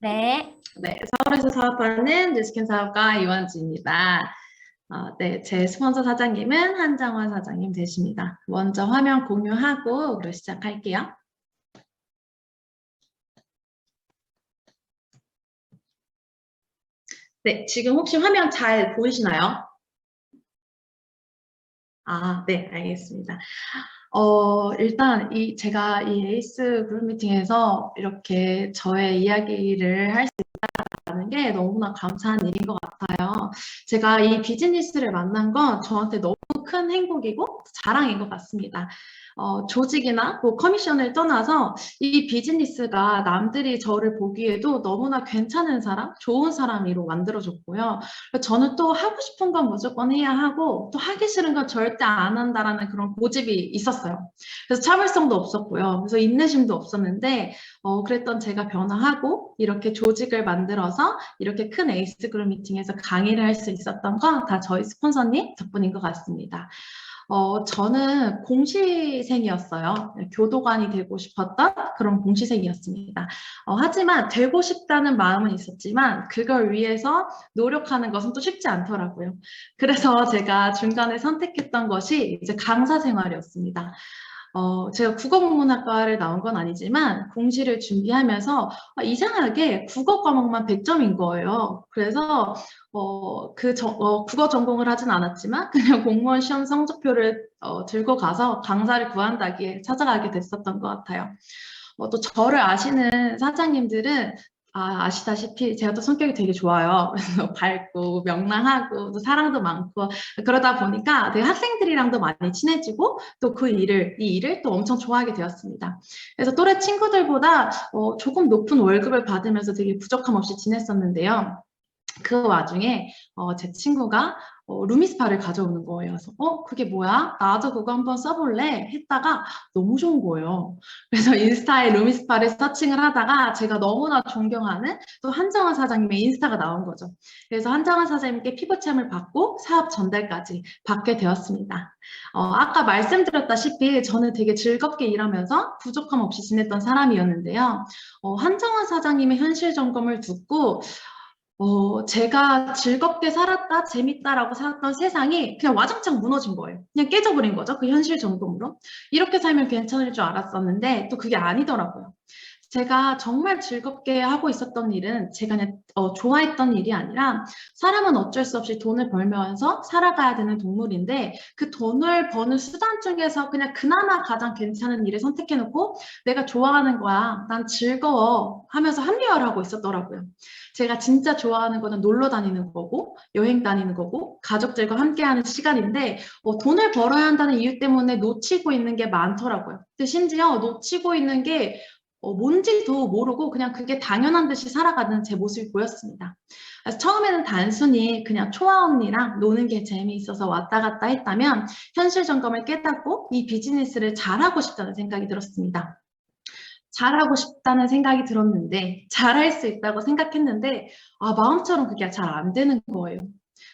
네. 네, 서울에서 사업하는 뉴스캔 사업가 이원지입니다. 네, 제 스폰서 사장님은 한정원 사장님 되십니다. 먼저 화면 공유하고 그럼 시작할게요. 네, 지금 혹시 화면 잘 보이시나요? 네, 알겠습니다. 일단 제가 이 에이스 그룹 미팅에서 이렇게 저의 이야기를 할 수 있다는 게 너무나 감사한 일인 것 같아요. 제가 이 비즈니스를 만난 건 저한테 너무 큰 행복이고 자랑인 것 같습니다. 조직이나 뭐 커미션을 떠나서 이 비즈니스가 남들이 저를 보기에도 너무나 괜찮은 사람, 좋은 사람으로 만들어줬고요. 저는 또 하고 싶은 건 무조건 해야 하고 또 하기 싫은 건 절대 안 한다라는 그런 고집이 있었어요. 그래서 차별성도 없었고요. 그래서 인내심도 없었는데 그랬던 제가 변화하고 이렇게 조직을 만들어서 이렇게 큰 에이스 그룹 미팅에서 강의를 할 수 있었던 건 다 저희 스폰서님 덕분인 것 같습니다. 저는 공시생이었어요. 교도관이 되고 싶었던 그런 공시생이었습니다. 하지만 되고 싶다는 마음은 있었지만 그걸 위해서 노력하는 것은 또 쉽지 않더라고요. 그래서 제가 중간에 선택했던 것이 이제 강사 생활이었습니다. 제가 국어국문학과를 나온 건 아니지만 공시를 준비하면서 이상하게 국어 과목만 100점인 거예요. 그래서 국어 전공을 하진 않았지만 그냥 공무원 시험 성적표를 들고 가서 강사를 구한다기에 찾아가게 됐었던 것 같아요. 또 저를 아시는 사장님들은 아시다시피 제가 또 성격이 되게 좋아요. 그래서 밝고 명랑하고 또 사랑도 많고 그러다 보니까 되게 학생들이랑도 많이 친해지고 또 이 일을 또 엄청 좋아하게 되었습니다. 그래서 또래 친구들보다 조금 높은 월급을 받으면서 되게 부족함 없이 지냈었는데요. 그 와중에 제 친구가 루미스파를 가져오는 거예요. 그래서 그게 뭐야? 나도 그거 한번 써볼래? 했다가 너무 좋은 거예요. 그래서 인스타에 루미스파를 서칭을 하다가 제가 너무나 존경하는 또 한정환 사장님의 인스타가 나온 거죠. 그래서 한정환 사장님께 피부챔을 받고 사업 전달까지 받게 되었습니다. 아까 말씀드렸다시피 저는 되게 즐겁게 일하면서 부족함 없이 지냈던 사람이었는데요. 한정환 사장님의 현실 점검을 듣고 제가 즐겁게 살았다, 재밌다라고 살았던 세상이 그냥 와장창 무너진 거예요. 그냥 깨져버린 거죠. 그 현실 점검으로. 이렇게 살면 괜찮을 줄 알았었는데 또 그게 아니더라고요. 제가 정말 즐겁게 하고 있었던 일은 제가 그냥 좋아했던 일이 아니라 사람은 어쩔 수 없이 돈을 벌면서 살아가야 되는 동물인데 그 돈을 버는 수단 중에서 그냥 그나마 가장 괜찮은 일을 선택해놓고 내가 좋아하는 거야, 난 즐거워 하면서 합리화를 하고 있었더라고요. 제가 진짜 좋아하는 거는 놀러 다니는 거고 여행 다니는 거고 가족들과 함께하는 시간인데 돈을 벌어야 한다는 이유 때문에 놓치고 있는 게 많더라고요. 근데 심지어 놓치고 있는 게 뭔지도 모르고 그냥 그게 당연한 듯이 살아가는 제 모습이 보였습니다. 그래서 처음에는 단순히 그냥 초아 언니랑 노는 게 재미있어서 왔다 갔다 했다면 현실 점검을 깨닫고 이 비즈니스를 잘하고 싶다는 생각이 들었습니다. 잘하고 싶다는 생각이 들었는데 잘할 수 있다고 생각했는데 마음처럼 그게 잘 안 되는 거예요.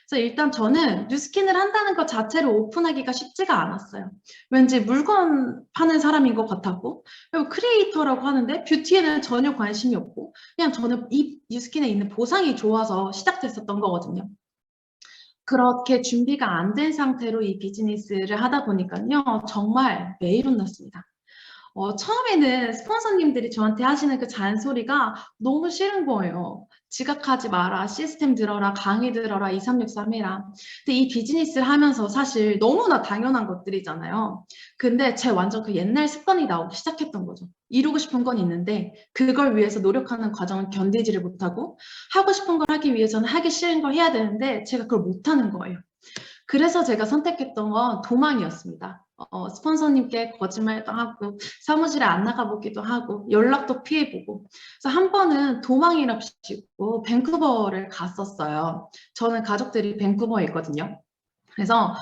그래서 일단 저는 뉴스킨을 한다는 것 자체를 오픈하기가 쉽지가 않았어요. 왠지 물건 파는 사람인 것 같았고 그리고 크리에이터라고 하는데 뷰티에는 전혀 관심이 없고 그냥 저는 이 뉴스킨에 있는 보상이 좋아서 시작됐었던 거거든요. 그렇게 준비가 안 된 상태로 이 비즈니스를 하다 보니까요. 정말 매일 혼났습니다. 처음에는 스폰서님들이 저한테 하시는 그 잔소리가 너무 싫은 거예요. 지각하지 마라, 시스템 들어라, 강의 들어라, 2363 해라. 근데 이 비즈니스를 하면서 사실 너무나 당연한 것들이잖아요. 근데 제 완전 그 옛날 습관이 나오기 시작했던 거죠. 이루고 싶은 건 있는데 그걸 위해서 노력하는 과정을 견디지를 못하고 하고 싶은 걸 하기 위해서는 하기 싫은 걸 해야 되는데 제가 그걸 못하는 거예요. 그래서 제가 선택했던 건 도망이었습니다. 스폰서님께 거짓말도 하고 사무실에 안 나가보기도 하고 연락도 피해보고 그래서 한 번은 도망이랍시고 밴쿠버를 갔었어요. 저는 가족들이 밴쿠버에 있거든요. 그래서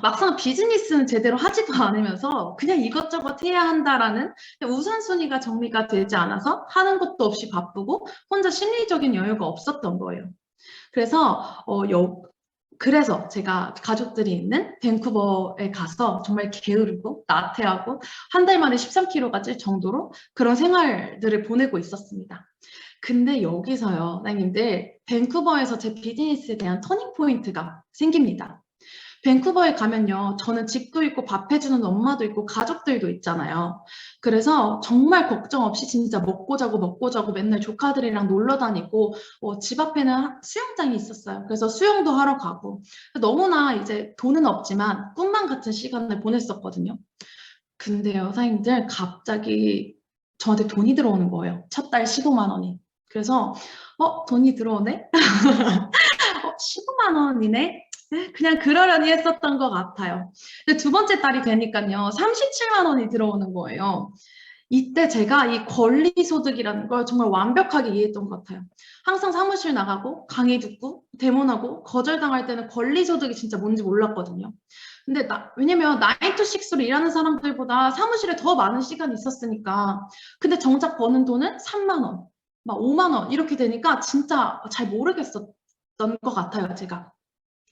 막상 비즈니스는 제대로 하지도 않으면서 그냥 이것저것 해야 한다라는 우선순위가 정리가 되지 않아서 하는 것도 없이 바쁘고 혼자 심리적인 여유가 없었던 거예요. 그래서 그래서 제가 가족들이 있는 밴쿠버에 가서 정말 게으르고 나태하고 한 달 만에 13kg가 찔 정도로 그런 생활들을 보내고 있었습니다. 근데 여기서요, 사장님들, 밴쿠버에서 제 비즈니스에 대한 터닝 포인트가 생깁니다. 밴쿠버에 가면요, 저는 집도 있고 밥 해주는 엄마도 있고 가족들도 있잖아요. 그래서 정말 걱정 없이 진짜 먹고 자고 맨날 조카들이랑 놀러 다니고, 집 앞에는 수영장이 있었어요. 그래서 수영도 하러 가고, 너무나 이제 돈은 없지만 꿈만 같은 시간을 보냈었거든요. 근데요, 사장님들, 갑자기 저한테 돈이 들어오는 거예요. 첫 달 15만 원이. 그래서, 돈이 들어오네? 15만 원이네? 그냥 그러려니 했었던 것 같아요. 근데 두 번째 달이 되니까요, 37만 원이 들어오는 거예요. 이때 제가 이 권리소득이라는 걸 정말 완벽하게 이해했던 것 같아요. 항상 사무실 나가고 강의 듣고 데모하고 거절당할 때는 권리소득이 진짜 뭔지 몰랐거든요. 근데 왜냐면 9 to 6로 일하는 사람들보다 사무실에 더 많은 시간이 있었으니까. 근데 정작 버는 돈은 3만 원, 막 5만 원 이렇게 되니까 진짜 잘 모르겠었던 것 같아요, 제가.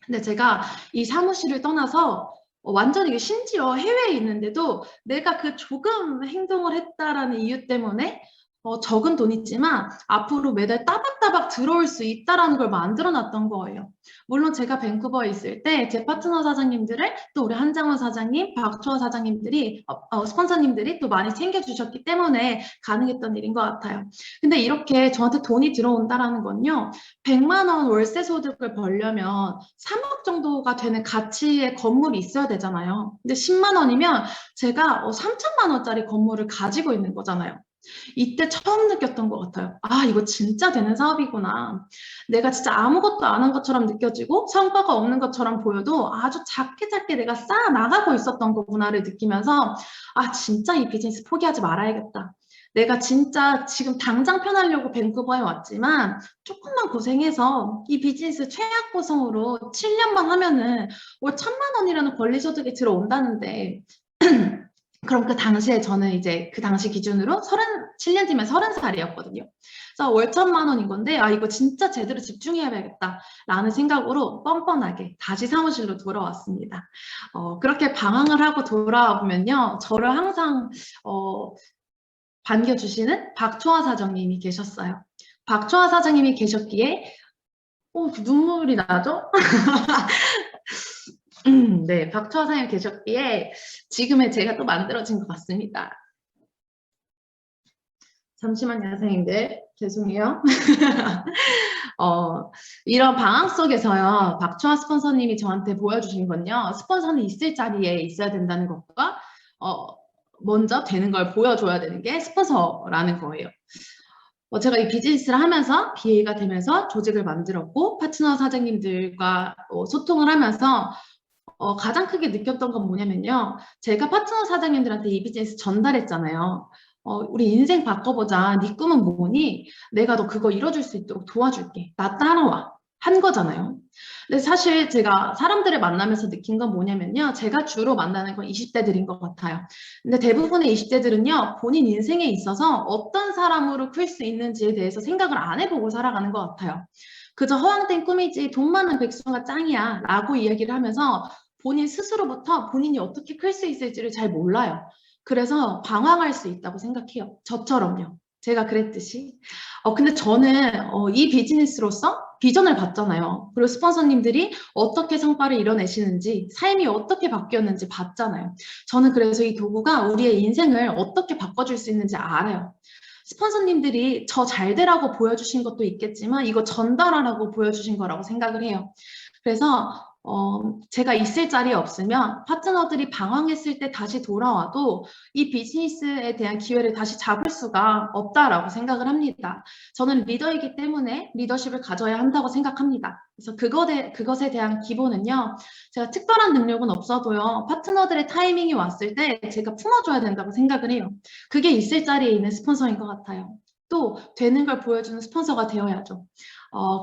근데 제가 이 사무실을 떠나서 완전히 심지어 해외에 있는데도 내가 그 조금 행동을 했다라는 이유 때문에 적은 돈이지만 앞으로 매달 따박따박 들어올 수 있다라는 걸 만들어 놨던 거예요. 물론 제가 밴쿠버에 있을 때 제 파트너 사장님들을 또 우리 한장원 사장님, 박초아 사장님들이 스폰서님들이 또 많이 챙겨주셨기 때문에 가능했던 일인 것 같아요. 근데 이렇게 저한테 돈이 들어온다라는 건요. 100만 원 월세 소득을 벌려면 3억 정도가 되는 가치의 건물이 있어야 되잖아요. 근데 10만 원이면 제가 3천만 원짜리 건물을 가지고 있는 거잖아요. 이때 처음 느꼈던 것 같아요. 아, 이거 진짜 되는 사업이구나. 내가 진짜 아무것도 안 한 것처럼 느껴지고 성과가 없는 것처럼 보여도 아주 작게 작게 내가 쌓아 나가고 있었던 거구나를 느끼면서 아, 진짜 이 비즈니스 포기하지 말아야겠다. 내가 진짜 지금 당장 편하려고 밴쿠버에 왔지만 조금만 고생해서 이 비즈니스 최악 구성으로 7년만 하면은 월 1,000만 원이라는 권리소득이 들어온다는데 그럼 그 당시에 저는 이제 그 당시 기준으로 7년 뒤면 30살이었거든요. 그래서 월 1,000만 원인 건데 아 이거 진짜 제대로 집중해야겠다라는 생각으로 뻔뻔하게 다시 사무실로 돌아왔습니다. 그렇게 방황을 하고 돌아와 보면요. 저를 항상 반겨주시는 박초아 사장님이 계셨어요. 박초아 사장님이 계셨기에 눈물이 나죠? 네, 박초아 사장님 계셨기에 지금의 제가 또 만들어진 것 같습니다. 잠시만요, 선생님들. 죄송해요. 이런 방황 속에서요, 박초아 스폰서님이 저한테 보여주신 건요, 스폰서는 있을 자리에 있어야 된다는 것과, 먼저 되는 걸 보여줘야 되는 게 스폰서라는 거예요. 제가 이 비즈니스를 하면서 BA가 되면서 조직을 만들었고, 파트너 사장님들과 소통을 하면서 가장 크게 느꼈던 건 뭐냐면요. 제가 파트너 사장님들한테 이 비즈니스 전달했잖아요. 우리 인생 바꿔보자. 네 꿈은 뭐니? 내가 너 그거 이뤄줄 수 있도록 도와줄게. 나 따라와. 한 거잖아요. 근데 사실 제가 사람들을 만나면서 느낀 건 뭐냐면요. 제가 주로 만나는 건 20대들인 것 같아요. 근데 대부분의 20대들은요. 본인 인생에 있어서 어떤 사람으로 클 수 있는지에 대해서 생각을 안 해보고 살아가는 것 같아요. 그저 허황된 꿈이지 돈 많은 백수가 짱이야 라고 이야기를 하면서 본인 스스로부터 본인이 어떻게 클 수 있을지를 잘 몰라요. 그래서 방황할 수 있다고 생각해요. 저처럼요. 제가 그랬듯이. 근데 저는 이 비즈니스로서 비전을 봤잖아요. 그리고 스폰서님들이 어떻게 성과를 이뤄내시는지, 삶이 어떻게 바뀌었는지 봤잖아요. 저는 그래서 이 도구가 우리의 인생을 어떻게 바꿔줄 수 있는지 알아요. 스폰서님들이 저 잘 되라고 보여주신 것도 있겠지만 이거 전달하라고 보여주신 거라고 생각을 해요. 그래서 제가 있을 자리에 없으면 파트너들이 방황했을 때 다시 돌아와도 이 비즈니스에 대한 기회를 다시 잡을 수가 없다라고 생각을 합니다. 저는 리더이기 때문에 리더십을 가져야 한다고 생각합니다. 그래서 그것에 대한 기본은요. 제가 특별한 능력은 없어도요. 파트너들의 타이밍이 왔을 때 제가 품어줘야 된다고 생각을 해요. 그게 있을 자리에 있는 스폰서인 것 같아요. 또 되는 걸 보여주는 스폰서가 되어야죠.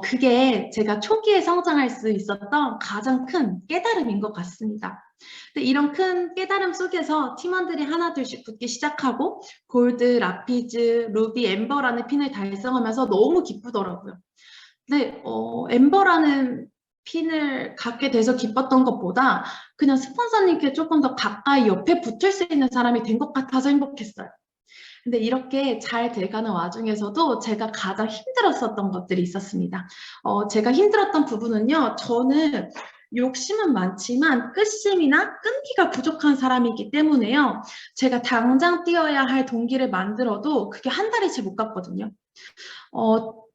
그게 제가 초기에 성장할 수 있었던 가장 큰 깨달음인 것 같습니다. 근데 이런 큰 깨달음 속에서 팀원들이 하나둘씩 붙기 시작하고 골드, 라피즈, 루비, 엠버라는 핀을 달성하면서 너무 기쁘더라고요. 근데 엠버라는 핀을 갖게 돼서 기뻤던 것보다 그냥 스폰서님께 조금 더 가까이 옆에 붙을 수 있는 사람이 된 것 같아서 행복했어요. 근데 이렇게 잘 돼가는 와중에서도 제가 가장 힘들었었던 것들이 있었습니다. 제가 힘들었던 부분은요, 저는 욕심은 많지만 끝심이나 끈기가 부족한 사람이기 때문에요. 제가 당장 뛰어야 할 동기를 만들어도 그게 한 달이 채 못 갔거든요.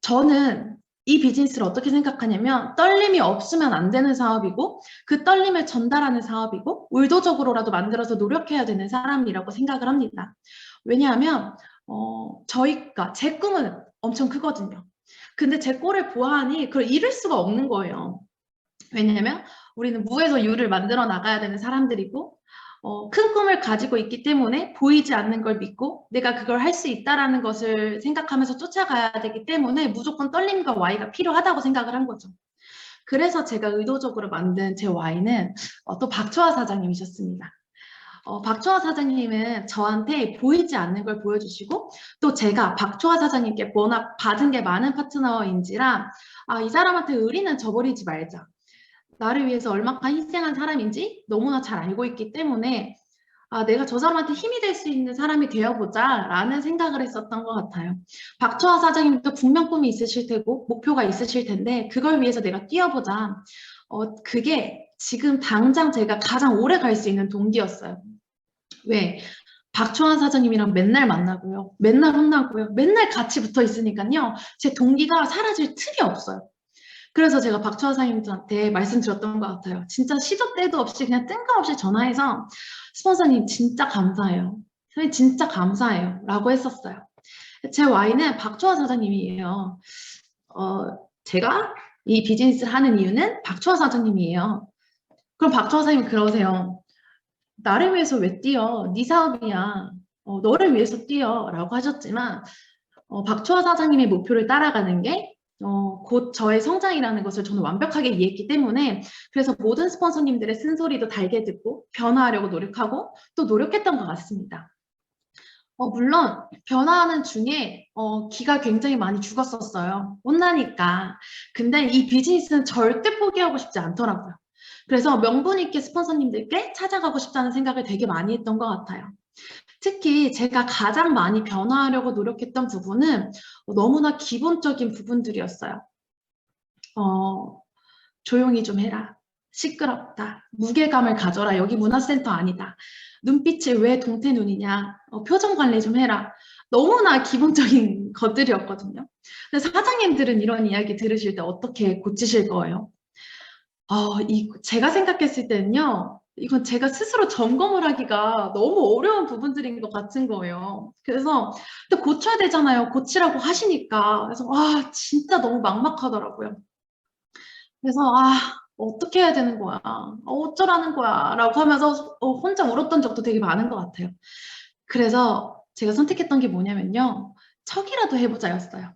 저는 이 비즈니스를 어떻게 생각하냐면 떨림이 없으면 안 되는 사업이고 그 떨림을 전달하는 사업이고 의도적으로라도 만들어서 노력해야 되는 사람이라고 생각을 합니다. 왜냐하면 저희가 제 꿈은 엄청 크거든요. 근데 제 꼴을 보아하니 그걸 이룰 수가 없는 거예요. 왜냐하면 우리는 무에서 유를 만들어 나가야 되는 사람들이고 큰 꿈을 가지고 있기 때문에 보이지 않는 걸 믿고 내가 그걸 할 수 있다라는 것을 생각하면서 쫓아가야 되기 때문에 무조건 떨림과 Y가 필요하다고 생각을 한 거죠. 그래서 제가 의도적으로 만든 제 Y는 또 박초아 사장님이셨습니다. 박초아 사장님은 저한테 보이지 않는 걸 보여주시고 또 제가 박초아 사장님께 워낙 받은 게 많은 파트너인지라 이 사람한테 의리는 저버리지 말자. 나를 위해서 얼마나 희생한 사람인지 너무나 잘 알고 있기 때문에 내가 저 사람한테 힘이 될 수 있는 사람이 되어보자 라는 생각을 했었던 것 같아요. 박초아 사장님도 분명 꿈이 있으실 테고 목표가 있으실 텐데 그걸 위해서 내가 뛰어보자. 그게 지금 당장 제가 가장 오래 갈 수 있는 동기였어요. 왜? 박초아 사장님이랑 맨날 만나고요. 맨날 혼나고요. 맨날 같이 붙어 있으니까요. 제 동기가 사라질 틈이 없어요. 그래서 제가 박초아 사장님한테 말씀드렸던 것 같아요. 진짜 시도 때도 없이 그냥 뜬금없이 전화해서 스폰서님 진짜 감사해요. 선생님 진짜 감사해요. 라고 했었어요. 제 Y는 박초아 사장님이에요. 제가 이 비즈니스를 하는 이유는 박초아 사장님이에요. 그럼 박초아 사장님 그러세요. 나를 위해서 왜 뛰어? 네 사업이야. 너를 위해서 뛰어. 라고 하셨지만 박초아 사장님의 목표를 따라가는 게 곧 저의 성장이라는 것을 저는 완벽하게 이해했기 때문에 그래서 모든 스폰서님들의 쓴소리도 달게 듣고 변화하려고 노력하고 또 노력했던 것 같습니다. 물론 변화하는 중에 기가 굉장히 많이 죽었었어요. 혼나니까. 근데 이 비즈니스는 절대 포기하고 싶지 않더라고요. 그래서 명분 있게 스폰서님들께 찾아가고 싶다는 생각을 되게 많이 했던 것 같아요. 특히 제가 가장 많이 변화하려고 노력했던 부분은 너무나 기본적인 부분들이었어요. 조용히 좀 해라. 시끄럽다. 무게감을 가져라. 여기 문화센터 아니다. 눈빛이 왜 동태 눈이냐. 표정 관리 좀 해라. 너무나 기본적인 것들이었거든요. 근데 사장님들은 이런 이야기 들으실 때 어떻게 고치실 거예요? 제가 생각했을 때는요, 이건 제가 스스로 점검을 하기가 너무 어려운 부분들인 것 같은 거예요. 그래서 또 고쳐야 되잖아요. 고치라고 하시니까. 그래서 진짜 너무 막막하더라고요. 그래서 어떻게 해야 되는 거야? 어쩌라는 거야? 라고 하면서 혼자 울었던 적도 되게 많은 것 같아요. 그래서 제가 선택했던 게 뭐냐면요. 척이라도 해보자였어요.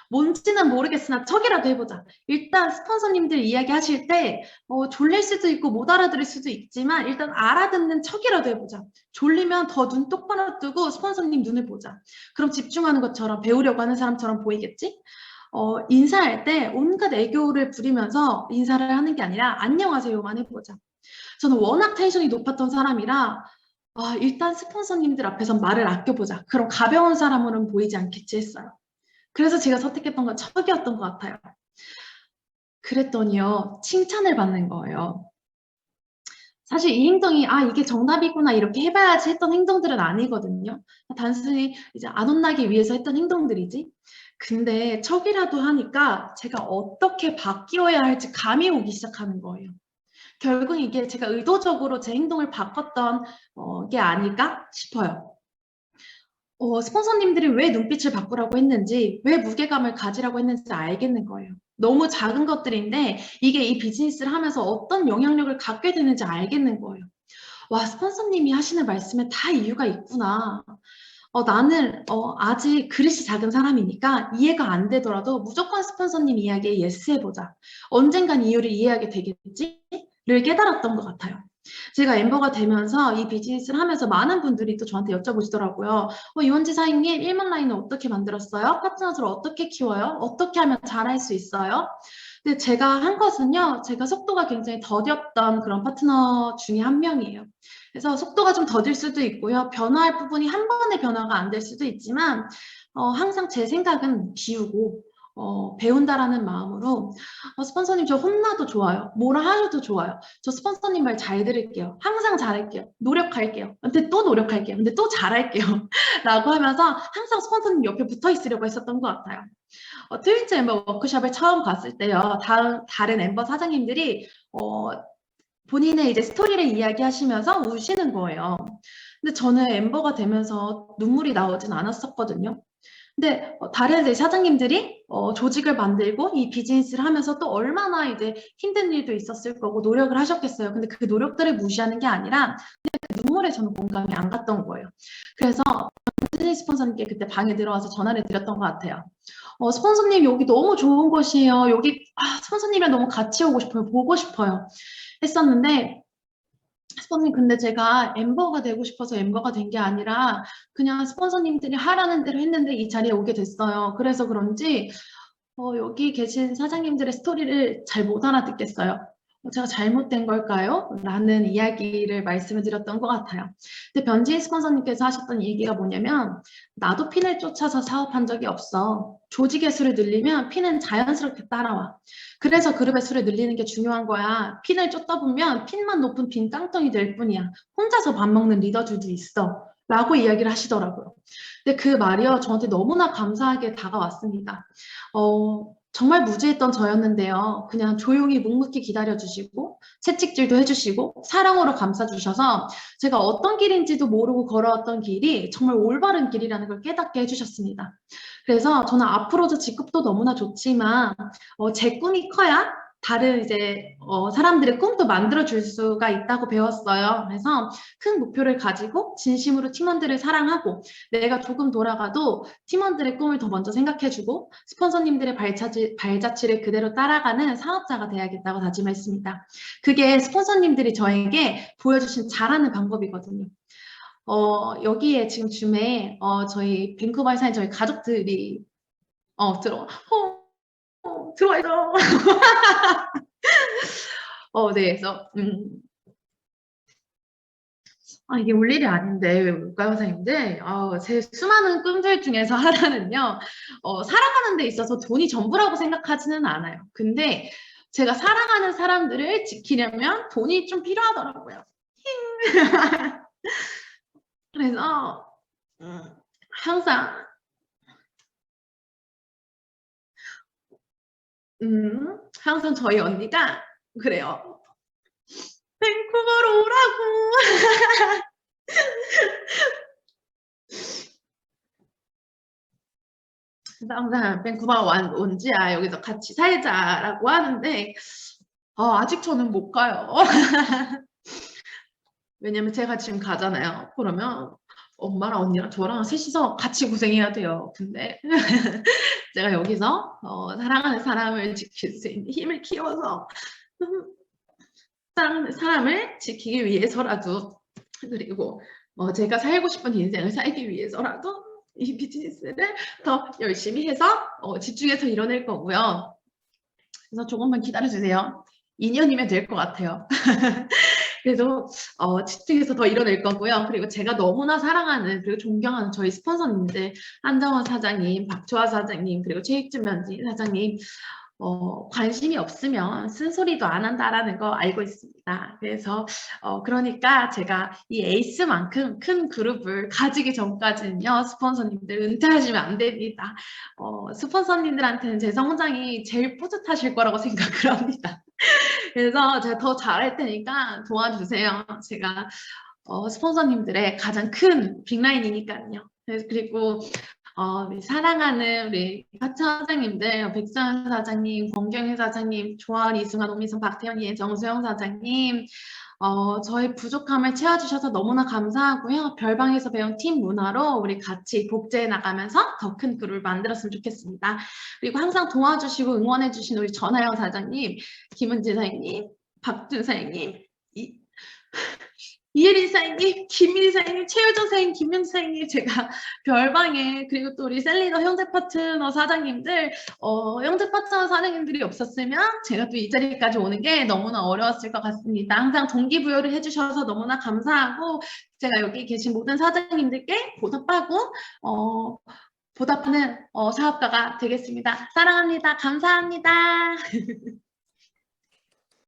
뭔지는 모르겠으나 척이라도 해보자. 일단 스폰서님들 이야기하실 때 졸릴 수도 있고 못 알아들을 수도 있지만 일단 알아듣는 척이라도 해보자. 졸리면 더 눈 똑바로 뜨고 스폰서님 눈을 보자. 그럼 집중하는 것처럼 배우려고 하는 사람처럼 보이겠지? 인사할 때 온갖 애교를 부리면서 인사를 하는 게 아니라 안녕하세요만 해보자. 저는 워낙 텐션이 높았던 사람이라 일단 스폰서님들 앞에서 말을 아껴보자. 그럼 가벼운 사람으로는 보이지 않겠지 했어요. 그래서 제가 선택했던 건 척이었던 것 같아요. 그랬더니요, 칭찬을 받는 거예요. 사실 이 행동이 이게 정답이구나 이렇게 해봐야지 했던 행동들은 아니거든요. 단순히 이제 안 혼나기 위해서 했던 행동들이지. 근데 척이라도 하니까 제가 어떻게 바뀌어야 할지 감이 오기 시작하는 거예요. 결국 이게 제가 의도적으로 제 행동을 바꿨던 게 아닐까 싶어요. 스폰서님들이 왜 눈빛을 바꾸라고 했는지, 왜 무게감을 가지라고 했는지 알겠는 거예요. 너무 작은 것들인데 이게 이 비즈니스를 하면서 어떤 영향력을 갖게 되는지 알겠는 거예요. 와, 스폰서님이 하시는 말씀에 다 이유가 있구나. 나는 아직 그릇이 작은 사람이니까 이해가 안 되더라도 무조건 스폰서님 이야기에 예스 해보자. 언젠간 이유를 이해하게 되겠지를 깨달았던 것 같아요. 제가 엠버가 되면서 이 비즈니스를 하면서 많은 분들이 또 저한테 여쭤보시더라고요. 이원지 사장님, 1만 라인을 어떻게 만들었어요? 파트너즈를 어떻게 키워요? 어떻게 하면 잘할 수 있어요? 근데 제가 한 것은요, 제가 속도가 굉장히 더뎠던 그런 파트너 중에 한 명이에요. 그래서 속도가 좀 더딜 수도 있고요. 변화할 부분이 한 번의 변화가 안 될 수도 있지만, 항상 제 생각은 비우고, 배운다라는 마음으로, 스폰서님 저 혼나도 좋아요. 뭐라 하셔도 좋아요. 저 스폰서님 말 잘 들을게요. 항상 잘할게요. 노력할게요. 근데 또 노력할게요. 근데 또 잘할게요. 라고 하면서 항상 스폰서님 옆에 붙어 있으려고 했었던 것 같아요. 트윈즈 엠버 워크숍을 처음 갔을 때요. 다른 엠버 사장님들이 본인의 이제 스토리를 이야기하시면서 우시는 거예요. 근데 저는 엠버가 되면서 눈물이 나오진 않았었거든요. 근데 다른 이제 사장님들이 조직을 만들고 이 비즈니스를 하면서 또 얼마나 이제 힘든 일도 있었을 거고 노력을 하셨겠어요. 근데 그 노력들을 무시하는 게 아니라 그 눈물에 저는 공감이 안 갔던 거예요. 그래서 스폰서님께 그때 방에 들어와서 전화를 드렸던 것 같아요. 스폰서님 여기 너무 좋은 곳이에요. 여기 스폰서님이랑 너무 같이 오고 싶어요. 보고 싶어요. 했었는데 스폰서님 근데 제가 엠버가 되고 싶어서 엠버가 된 게 아니라 그냥 스폰서님들이 하라는 대로 했는데 이 자리에 오게 됐어요. 그래서 그런지 여기 계신 사장님들의 스토리를 잘 못 알아듣겠어요. 제가 잘못된 걸까요? 라는 이야기를 말씀을 드렸던 것 같아요. 근데 변지인 스폰서님께서 하셨던 얘기가 뭐냐면 나도 핀을 쫓아서 사업한 적이 없어. 조직의 수를 늘리면 핀은 자연스럽게 따라와. 그래서 그룹의 수를 늘리는 게 중요한 거야. 핀을 쫓다 보면 핀만 높은 빈 깡통이 될 뿐이야. 혼자서 밥 먹는 리더들도 있어. 라고 이야기를 하시더라고요. 근데 그 말이요, 저한테 너무나 감사하게 다가왔습니다. 정말 무지했던 저였는데요. 그냥 조용히 묵묵히 기다려주시고, 채찍질도 해주시고, 사랑으로 감싸주셔서 제가 어떤 길인지도 모르고 걸어왔던 길이 정말 올바른 길이라는 걸 깨닫게 해주셨습니다. 그래서 저는 앞으로도 직급도 너무나 좋지만, 제 꿈이 커야 다른 이제 사람들의 꿈도 만들어줄 수가 있다고 배웠어요. 그래서 큰 목표를 가지고 진심으로 팀원들을 사랑하고 내가 조금 돌아가도 팀원들의 꿈을 더 먼저 생각해주고 스폰서님들의 발자취를 그대로 따라가는 사업자가 돼야겠다고 다짐했습니다. 그게 스폰서님들이 저에게 보여주신 잘하는 방법이거든요. 여기에 지금 줌에 저희 밴쿠버에 사는 저희 가족들이 들어와있어. 네, 그래서 이게 올 일이 아닌데 왜 올까요, 선생님들? 제 수많은 꿈들 중에서 하나는요, 살아가는 데 있어서 돈이 전부라고 생각하지는 않아요. 근데 제가 사랑하는 사람들을 지키려면 돈이 좀 필요하더라고요. 그래서 항상 항상 저희 언니가 그래요. 밴쿠버로 오라고. 항상 밴쿠버 온지야 여기서 같이 살자라고 하는데 아직 저는 못 가요. 왜냐면 제가 지금 가잖아요. 그러면 엄마랑 언니랑 저랑 셋이서 같이 고생해야 돼요. 근데 제가 여기서 사랑하는 사람을 지킬 수 있는 힘을 키워서 사랑하는 사람을 지키기 위해서라도 그리고 제가 살고 싶은 인생을 살기 위해서라도 이 비즈니스를 더 열심히 해서 집중해서 이뤄낼 거고요. 그래서 조금만 기다려주세요. 2년이면 될 것 같아요. 그래서 집중해서 더 이뤄낼 거고요. 그리고 제가 너무나 사랑하는 그리고 존경하는 저희 스폰서님들 한정원 사장님, 박초아 사장님, 그리고 최익준 변지 사장님 관심이 없으면 쓴소리도 안 한다라는 거 알고 있습니다. 그래서 그러니까 제가 이 에이스만큼 큰 그룹을 가지기 전까지는요. 스폰서님들 은퇴하시면 안 됩니다. 스폰서님들한테는 제 성장이 제일 뿌듯하실 거라고 생각을 합니다. 그래서 제가 더 잘할 테니까 도와주세요. 제가 스폰서님들의 가장 큰 빅라인이니까요. 그리고 우리 사랑하는 우리 파트 사장님들, 백수현 사장님, 권경희 사장님, 조아리, 이승환, 오미성, 박태현, 정수영 사장님, 저희 부족함을 채워주셔서 너무나 감사하고요. 별방에서 배운 팀 문화로 우리 같이 복제해 나가면서 더 큰 그룹을 만들었으면 좋겠습니다. 그리고 항상 도와주시고 응원해주신 우리 전하영 사장님, 김은지 사장님, 박준 사장님, 이혜린 사장님, 김민희 사장님, 최효정 사장님, 김명수 사장님, 제가 별방에, 그리고 또 우리 셀리더 형제 파트너 사장님들, 형제 파트너 사장님들이 없었으면 제가 또 이 자리까지 오는 게 너무나 어려웠을 것 같습니다. 항상 동기부여를 해주셔서 너무나 감사하고, 제가 여기 계신 모든 사장님들께 보답하고, 보답하는 사업가가 되겠습니다. 사랑합니다. 감사합니다.